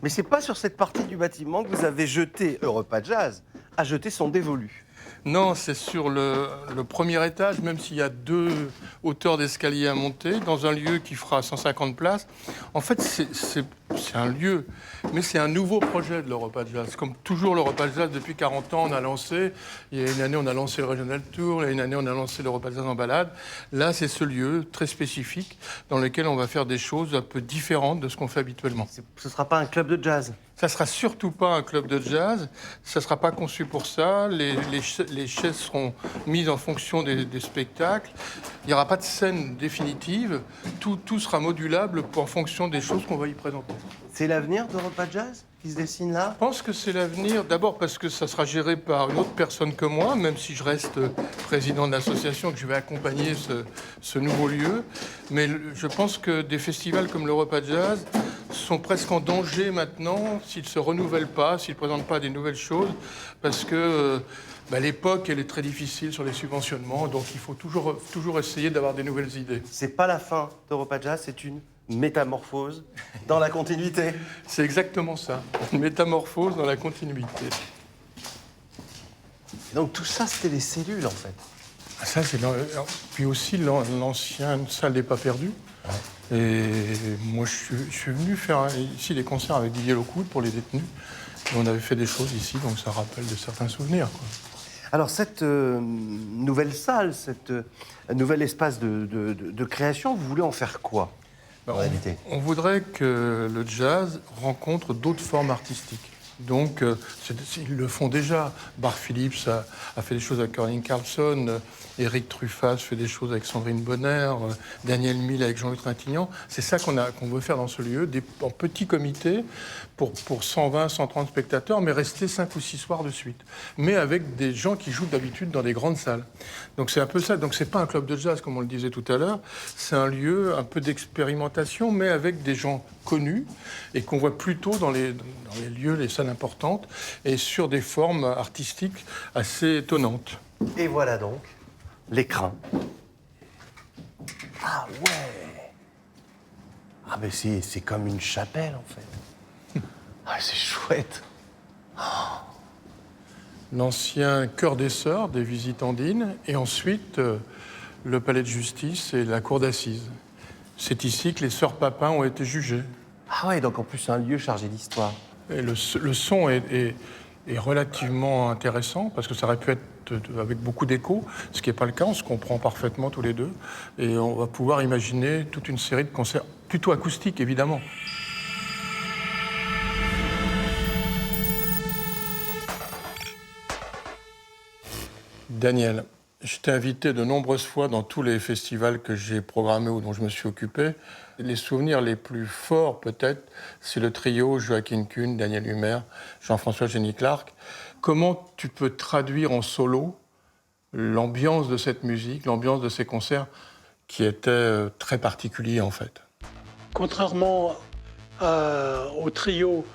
Mais c'est pas sur cette partie du bâtiment que vous avez jeté Europa Jazz a jeté son dévolu. Non, c'est sur le premier étage, même s'il y a 2 hauteurs d'escalier à monter, dans un lieu qui fera 150 places. En fait, c'est un lieu, mais c'est un nouveau projet de l'Europa Jazz. Comme toujours, l'Europa Jazz, depuis 40 ans, on a lancé. Il y a une année, on a lancé le Regional Tour. Il y a une année, on a lancé l'Europa Jazz en balade. Là, c'est ce lieu très spécifique dans lequel on va faire des choses un peu différentes de ce qu'on fait habituellement. Ce ne sera pas un club de jazz ? Ça ne sera surtout pas un club de jazz, ça ne sera pas conçu pour ça, les chaises seront mises en fonction des spectacles, il n'y aura pas de scène définitive, tout sera modulable en fonction des choses qu'on va y présenter. C'est l'avenir d'Europa Jazz qui se dessine là ? Je pense que c'est l'avenir, d'abord parce que ça sera géré par une autre personne que moi, même si je reste président de l'association, que je vais accompagner ce nouveau lieu, mais je pense que des festivals comme l'Europa Jazz sont presque en danger maintenant s'ils ne se renouvellent pas, s'ils ne présentent pas des nouvelles choses, parce que l'époque, elle est très difficile sur les subventionnements, donc il faut toujours essayer d'avoir des nouvelles idées. C'est pas la fin d'Europa Jazz, c'est une métamorphose dans la continuité. C'est exactement ça, une métamorphose dans la continuité. Et donc tout ça, c'était les cellules, en fait. Ça, c'est puis aussi l'ancienne salle des Pas Perdus. Ouais. Et moi, je suis venu faire ici des concerts avec Didier Lockwood pour les détenus. Et on avait fait des choses ici, donc ça rappelle de certains souvenirs, quoi. Alors, cette nouvelle salle, cette nouvel espace de création, vous voulez en faire quoi, en réalité ? On voudrait que le jazz rencontre d'autres formes artistiques. Donc, ils le font déjà. Bart Phillips a fait des choses avec Erling Carlson, Éric Truffaz fait des choses avec Sandrine Bonner, Daniel Mille avec Jean-Luc Trintignant. C'est ça qu'on veut faire dans ce lieu, en petit comité, pour 120, 130 spectateurs, mais rester 5 ou 6 soirs de suite. Mais avec des gens qui jouent d'habitude dans des grandes salles. Donc c'est un peu ça. Donc c'est pas un club de jazz, comme on le disait tout à l'heure. C'est un lieu un peu d'expérimentation, mais avec des gens connus et qu'on voit plutôt dans les lieux, les salles importantes, et sur des formes artistiques assez étonnantes. Et voilà donc l'écran. Ah ouais. Ah mais c'est comme une chapelle en fait. Ah c'est chouette. L'ancien chœur des Sœurs des Visitandines, et ensuite le palais de justice et la cour d'assises. C'est ici que les Sœurs Papin ont été jugées. Ah ouais, donc en plus c'est un lieu chargé d'histoire. Et le son est relativement intéressant, parce que ça aurait pu être avec beaucoup d'écho, ce qui n'est pas le cas, on se comprend parfaitement tous les deux, et on va pouvoir imaginer toute une série de concerts, plutôt acoustiques évidemment. Daniel, je t'ai invité de nombreuses fois dans tous les festivals que j'ai programmés ou dont je me suis occupé. Les souvenirs les plus forts, peut-être, c'est le trio Joaquin Kuhn, Daniel Humer, Jean-François Génie-Clark. Comment tu peux traduire en solo l'ambiance de cette musique, l'ambiance de ces concerts qui étaient très particuliers, en fait? Contrairement au trio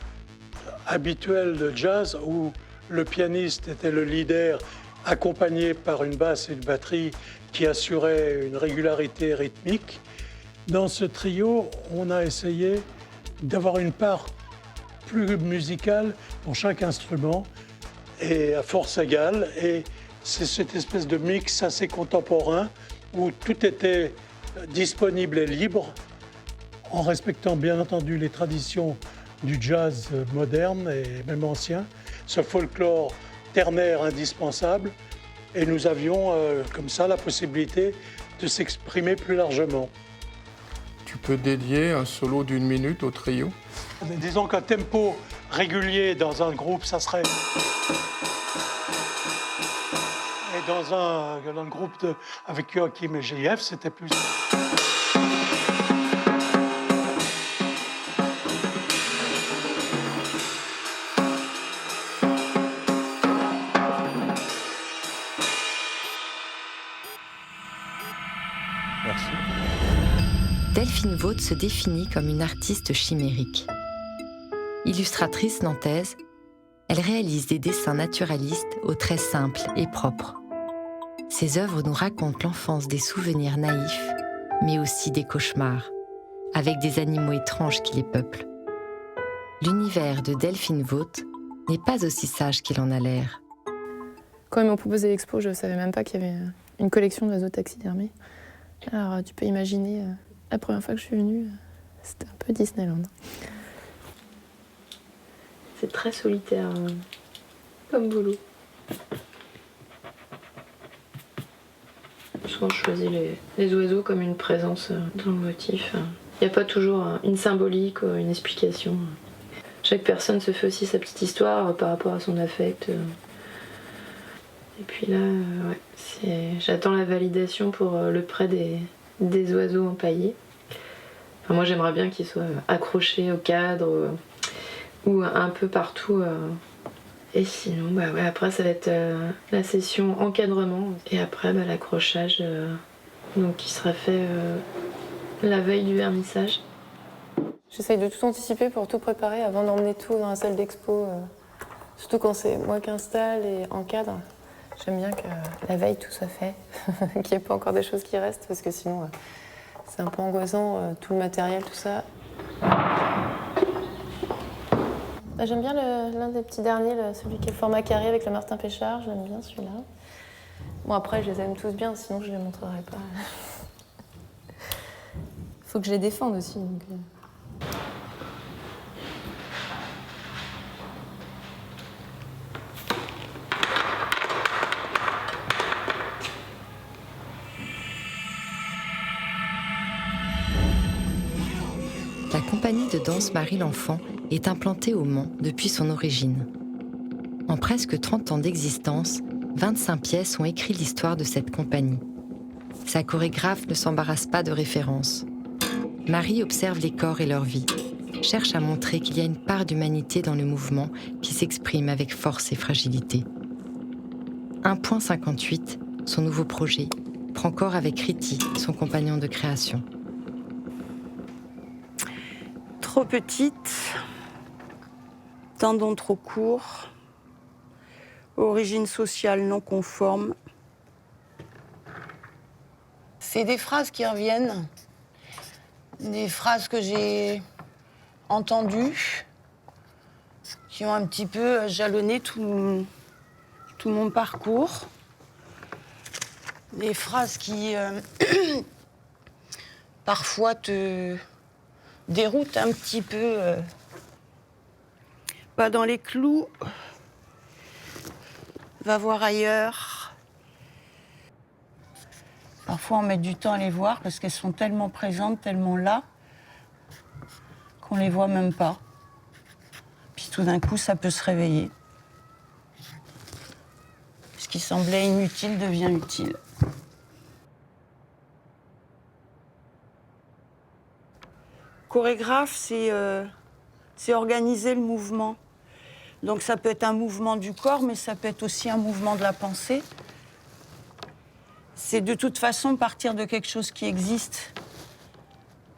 habituel de jazz où le pianiste était le leader, accompagné par une basse et une batterie qui assuraient une régularité rythmique, dans ce trio, on a essayé d'avoir une part plus musicale pour chaque instrument et à force égale. Et c'est cette espèce de mix assez contemporain où tout était disponible et libre, en respectant bien entendu les traditions du jazz moderne et même ancien, ce folklore ternaire indispensable, et nous avions comme ça la possibilité de s'exprimer plus largement. Tu peux dédier un solo d'1 minute au trio? Disons qu'un tempo régulier dans un groupe, ça serait... Et dans un groupe avec Joachim et JF, c'était plus... Delphine Vaught se définit comme une artiste chimérique. Illustratrice nantaise, elle réalise des dessins naturalistes aux traits simples et propres. Ses œuvres nous racontent l'enfance des souvenirs naïfs, mais aussi des cauchemars, avec des animaux étranges qui les peuplent. L'univers de Delphine Vaught n'est pas aussi sage qu'il en a l'air. Quand ils m'ont proposé l'expo, je ne savais même pas qu'il y avait une collection d'oiseaux taxidermés. Alors tu peux imaginer, la première fois que je suis venue, c'était un peu Disneyland. C'est très solitaire comme boulot. Souvent je choisis les oiseaux comme une présence dans le motif. Il n'y a pas toujours une symbolique ou une explication. Chaque personne se fait aussi sa petite histoire par rapport à son affect. Et puis là, j'attends la validation pour le prêt des oiseaux empaillés. Enfin, moi, j'aimerais bien qu'ils soient accrochés au cadre ou un peu partout. Et sinon, après, ça va être la session encadrement. Et après, l'accrochage donc, qui sera fait la veille du vernissage. J'essaye de tout anticiper pour tout préparer avant d'emmener tout dans la salle d'expo. Surtout quand c'est moi qui installe et encadre. J'aime bien que la veille tout soit fait, qu'il n'y ait pas encore des choses qui restent, parce que sinon c'est un peu angoissant, tout le matériel, tout ça. J'aime bien l'un des petits derniers, celui qui est le format carré avec le Martin Pêchard, j'aime bien celui-là. Bon après je les aime tous bien, sinon je ne les montrerai pas. Faut que je les défende aussi. Donc, La compagnie de danse Marie l'Enfant est implantée au Mans depuis son origine. En presque 30 ans d'existence, 25 pièces ont écrit l'histoire de cette compagnie. Sa chorégraphe ne s'embarrasse pas de références. Marie observe les corps et leur vie, cherche à montrer qu'il y a une part d'humanité dans le mouvement qui s'exprime avec force et fragilité. 1.58, son nouveau projet, prend corps avec Riti, son compagnon de création. Trop petite, tendon trop court, origine sociale non conforme. C'est des phrases qui reviennent, des phrases que j'ai entendues, qui ont un petit peu jalonné tout mon parcours. Des phrases qui parfois te déroutent un petit peu, pas dans les clous, va voir ailleurs. Parfois on met du temps à les voir parce qu'elles sont tellement présentes, tellement là, qu'on les voit même pas. Puis tout d'un coup ça peut se réveiller. Ce qui semblait inutile devient utile. Chorégraphe, c'est organiser le mouvement. Donc ça peut être un mouvement du corps, mais ça peut être aussi un mouvement de la pensée. C'est de toute façon partir de quelque chose qui existe.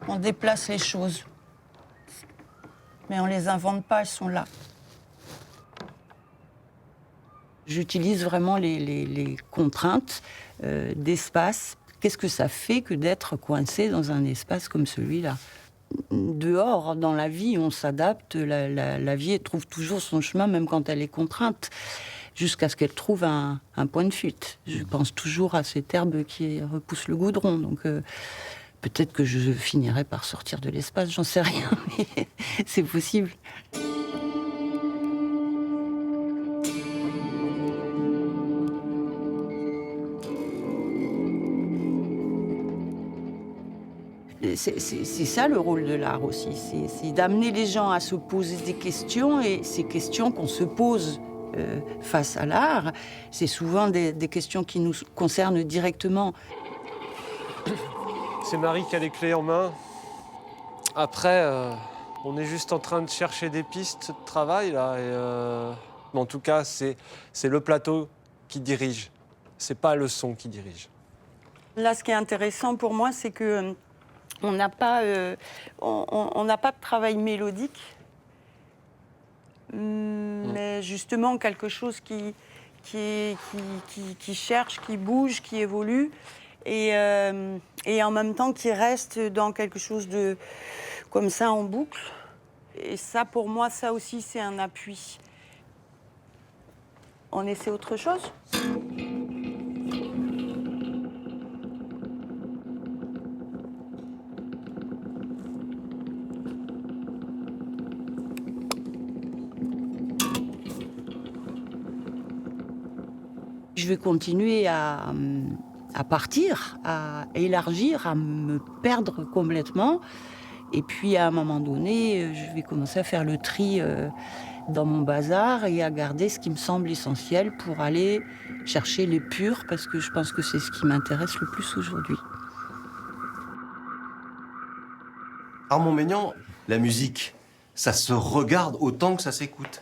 On déplace les choses. Mais on ne les invente pas, elles sont là. J'utilise vraiment les contraintes d'espace. Qu'est-ce que ça fait que d'être coincé dans un espace comme celui-là ? Dehors, dans la vie, on s'adapte. La vie, elle trouve toujours son chemin, même quand elle est contrainte, jusqu'à ce qu'elle trouve un point de fuite. Je pense toujours à cette herbe qui repousse le goudron. Donc peut-être que je finirai par sortir de l'espace, j'en sais rien, mais c'est possible. C'est ça le rôle de l'art aussi, c'est d'amener les gens à se poser des questions, et ces questions qu'on se pose face à l'art, c'est souvent des questions qui nous concernent directement. C'est Marie qui a les clés en main. Après, on est juste en train de chercher des pistes de travail, là. Et, en tout cas, c'est le plateau qui dirige. C'est pas le son qui dirige. Là, ce qui est intéressant pour moi, c'est que on n'a pas de travail mélodique, mais justement quelque chose qui cherche, qui bouge, qui évolue, et en même temps qui reste dans quelque chose de comme ça en boucle. Et ça, pour moi, ça aussi, c'est un appui. On essaie autre chose ? Je vais continuer à partir, à élargir, à me perdre complètement. Et puis, à un moment donné, je vais commencer à faire le tri dans mon bazar et à garder ce qui me semble essentiel pour aller chercher les purs, parce que je pense que c'est ce qui m'intéresse le plus aujourd'hui. Armand Maignan, la musique, ça se regarde autant que ça s'écoute.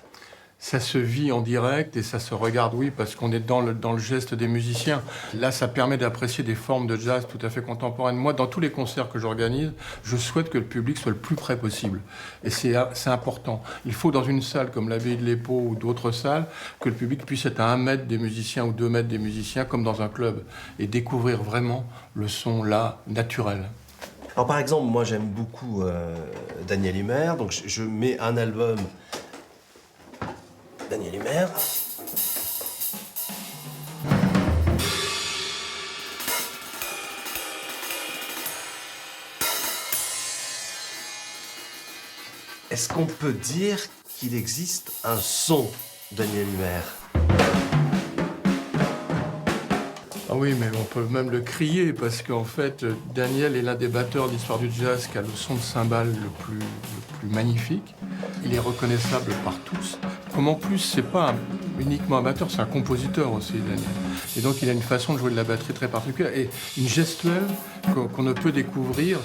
Ça se vit en direct et ça se regarde, oui, parce qu'on est dans le geste des musiciens. Là, ça permet d'apprécier des formes de jazz tout à fait contemporaines. Moi, dans tous les concerts que j'organise, je souhaite que le public soit le plus près possible. Et c'est important. Il faut, dans une salle comme l'Abbaye de l'Épau ou d'autres salles, que le public puisse être à 1 mètre des musiciens ou 2 mètres des musiciens, comme dans un club, et découvrir vraiment le son, là, naturel. Alors, par exemple, moi, j'aime beaucoup Daniel Humer, donc je mets un album Daniel Humer. Est-ce qu'on peut dire qu'il existe un son Daniel Humer ? Ah oui, mais on peut même le crier, parce qu'en fait, Daniel est l'un des batteurs de l'histoire du jazz qui a le son de cymbale le plus magnifique. Il est reconnaissable par tous. Comme en plus, c'est pas uniquement un batteur, c'est un compositeur aussi, Daniel. Et donc, il a une façon de jouer de la batterie très particulière et une gestuelle qu'on ne peut découvrir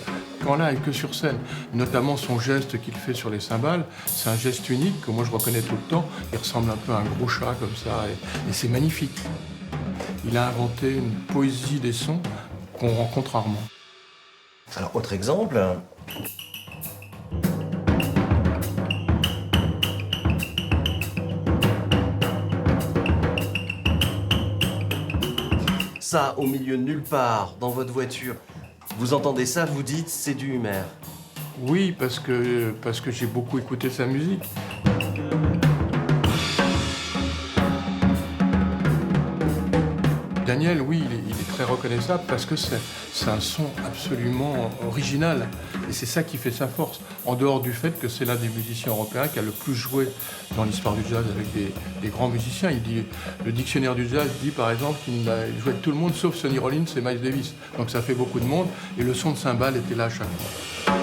qu'en live, que sur scène. Notamment son geste qu'il fait sur les cymbales, c'est un geste unique que moi je reconnais tout le temps. Il ressemble un peu à un gros chat comme ça, et c'est magnifique. Il a inventé une poésie des sons qu'on rencontre rarement. Alors, autre exemple. Ça, au milieu de nulle part, dans votre voiture, vous entendez ça, vous dites, c'est du Humer. Oui, parce que j'ai beaucoup écouté sa musique. Daniel, oui, il est très reconnaissable parce que c'est un son absolument original. Et c'est ça qui fait sa force. En dehors du fait que c'est l'un des musiciens européens qui a le plus joué dans l'histoire du jazz avec des grands musiciens. Le dictionnaire du jazz dit par exemple qu'il a joué avec tout le monde sauf Sonny Rollins et Miles Davis. Donc ça fait beaucoup de monde. Et le son de cymbale était là à chaque fois.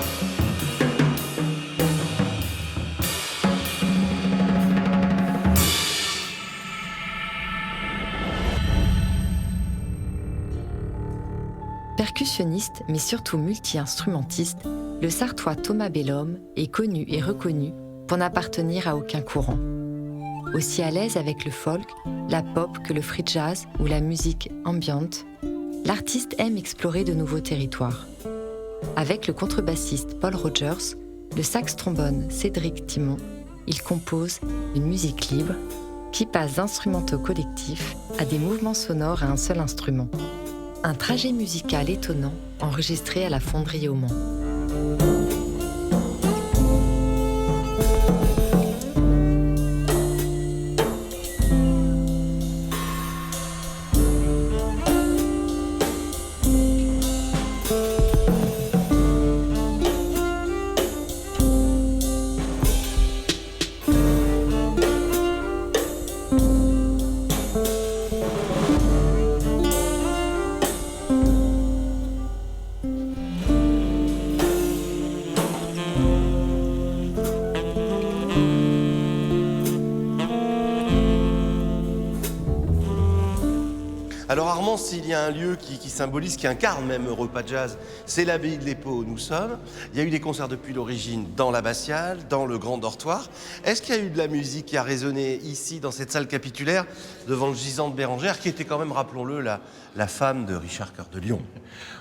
Percussionniste, mais surtout multi-instrumentiste, le Sarthois Thomas Bellhomme est connu et reconnu pour n'appartenir à aucun courant. Aussi à l'aise avec le folk, la pop que le free jazz ou la musique ambiante, l'artiste aime explorer de nouveaux territoires. Avec le contrebassiste Paul Rogers, le sax-trombone Cédric Timon, il compose une musique libre qui passe d'instrumentaux collectifs à des mouvements sonores à un seul instrument. Un trajet musical étonnant enregistré à la Fonderie au Mans. Alors Armand, s'il y a un lieu qui symbolise, qui incarne même Europa Jazz, c'est l'abbaye de l'Épau où nous sommes. Il y a eu des concerts depuis l'origine dans l'abbatiale, dans le grand dortoir. Est-ce qu'il y a eu de la musique qui a résonné ici, dans cette salle capitulaire, devant le gisant de Bérengère, qui était quand même, rappelons-le, la femme de Richard Coeur de Lion?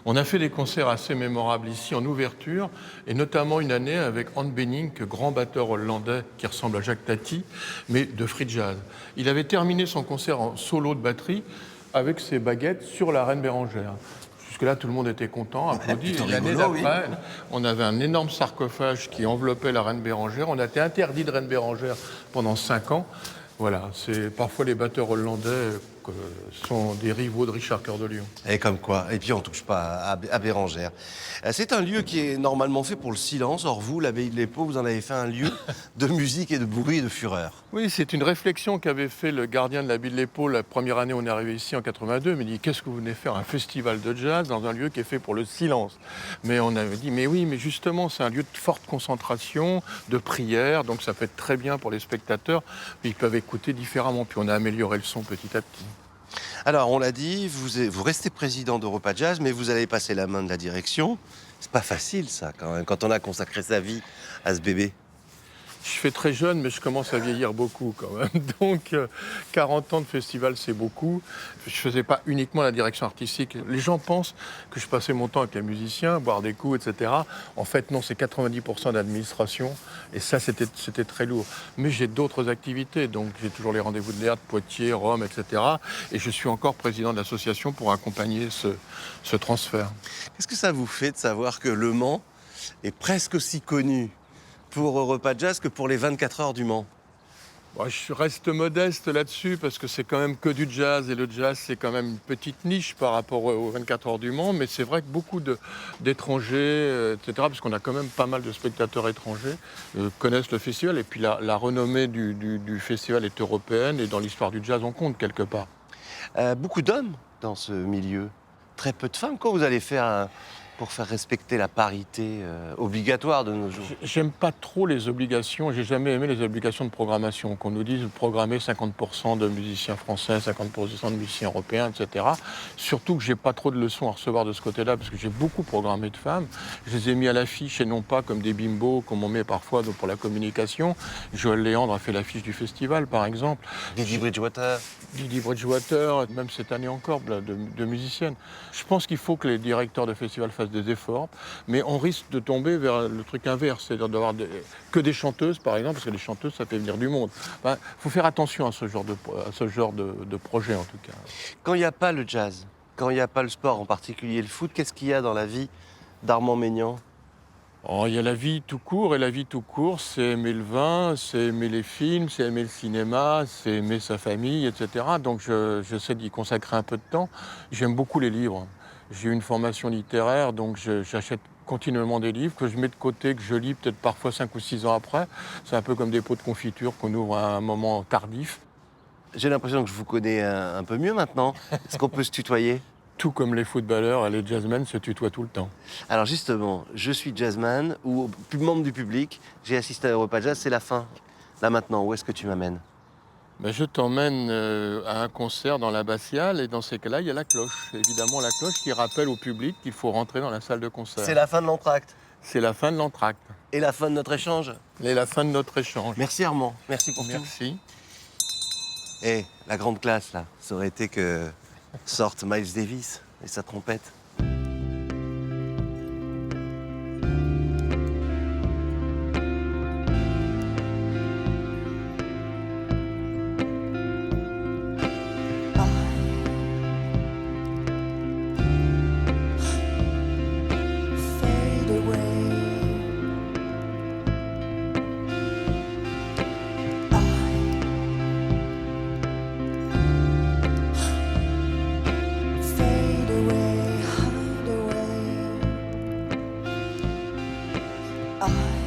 On a fait des concerts assez mémorables ici en ouverture, et notamment une année avec Hans Benink, grand batteur hollandais qui ressemble à Jacques Tati, mais de free jazz. Il avait terminé son concert en solo de batterie avec ses baguettes sur la Reine Bérengère. Jusque-là, tout le monde était content, applaudi. Et l'année d'après, on avait un énorme sarcophage qui enveloppait la Reine Bérengère. On a été interdit de Reine Bérengère pendant 5 ans. Voilà, c'est parfois les batteurs hollandais sont des rivaux de Richard Coeur de Lion. Et comme quoi, et puis on ne touche pas à Bérengère. C'est un lieu qui est normalement fait pour le silence. Or vous, l'abbaye de l'Épau, vous en avez fait un lieu de musique et de bruit et de fureur. Oui, c'est une réflexion qu'avait fait le gardien de l'abbaye de l'Épau la première année où on est arrivé ici en 82. Il m'a dit, qu'est-ce que vous venez faire un festival de jazz dans un lieu qui est fait pour le silence? Mais on avait dit, mais oui, mais justement, c'est un lieu de forte concentration, de prière, donc ça peut être très bien pour les spectateurs. Ils peuvent écouter différemment, puis on a amélioré le son petit à petit. Alors, on l'a dit, vous restez président d'Europa Jazz, mais vous allez passer la main de la direction. C'est pas facile, ça, quand même, quand on a consacré sa vie à ce bébé. Je fais très jeune, mais je commence à vieillir beaucoup quand même. Donc, 40 ans de festival, c'est beaucoup. Je faisais pas uniquement la direction artistique. Les gens pensent que je passais mon temps avec les musiciens, boire des coups, etc. En fait, non, c'est 90% d'administration. Et ça, c'était très lourd. Mais j'ai d'autres activités. Donc, j'ai toujours les rendez-vous de l'ERT, Poitiers, Rome, etc. Et je suis encore président de l'association pour accompagner ce transfert. Qu'est-ce que ça vous fait de savoir que Le Mans est presque aussi connu pour Europa Jazz que pour les 24 heures du Mans? Bon, je reste modeste là-dessus parce que c'est quand même que du jazz et le jazz c'est quand même une petite niche par rapport aux 24 heures du Mans, mais c'est vrai que beaucoup d'étrangers, etc., parce qu'on a quand même pas mal de spectateurs étrangers, connaissent le festival et puis la renommée du festival est européenne et dans l'histoire du jazz on compte quelque part. Beaucoup d'hommes dans ce milieu. Très peu de femmes. Quoi vous allez faire pour faire respecter la parité obligatoire de nos jours? J'aime pas trop les obligations, j'ai jamais aimé les obligations de programmation, qu'on nous dise de programmer 50% de musiciens français, 50% de musiciens européens, etc. Surtout que j'ai pas trop de leçons à recevoir de ce côté-là, parce que j'ai beaucoup programmé de femmes. Je les ai mis à l'affiche et non pas comme des bimbos, comme on met parfois pour la communication. Joël Léandre a fait l'affiche du festival, par exemple. Didi Bridgewater. Didi Bridgewater, même cette année encore, de musiciennes. Je pense qu'il faut que les directeurs de festivals fassent des efforts, mais on risque de tomber vers le truc inverse, c'est-à-dire d'avoir que des chanteuses, par exemple, parce que les chanteuses, ça fait venir du monde. Il faut faire attention à ce genre de projet, en tout cas. Quand il n'y a pas le jazz, quand il n'y a pas le sport, en particulier le foot, qu'est-ce qu'il y a dans la vie d'Armand Maignan? Oh, il y a la vie tout court, et la vie tout court, c'est aimer le vin, c'est aimer les films, c'est aimer le cinéma, c'est aimer sa famille, etc. Donc j'essaie d'y consacrer un peu de temps. J'aime beaucoup les livres. J'ai une formation littéraire, donc j'achète continuellement des livres que je mets de côté, que je lis peut-être parfois 5 ou 6 ans après. C'est un peu comme des pots de confiture qu'on ouvre à un moment tardif. J'ai l'impression que je vous connais un peu mieux maintenant. Est-ce qu'on peut se tutoyer? Tout comme les footballeurs, les jazzmen se tutoient tout le temps. Alors justement, je suis jazzman ou membre du public, j'ai assisté à Europa Jazz, c'est la fin. Là maintenant, où est-ce que tu m'amènes? Je t'emmène à un concert dans l'abbatiale et dans ces cas-là, il y a la cloche. Évidemment, la cloche qui rappelle au public qu'il faut rentrer dans la salle de concert. C'est la fin de l'entracte. C'est la fin de l'entracte. Et la fin de notre échange. Et la fin de notre échange. Merci Armand, merci pour Merci. tout. Et la grande classe là, ça aurait été que sorte Miles Davis et sa trompette. I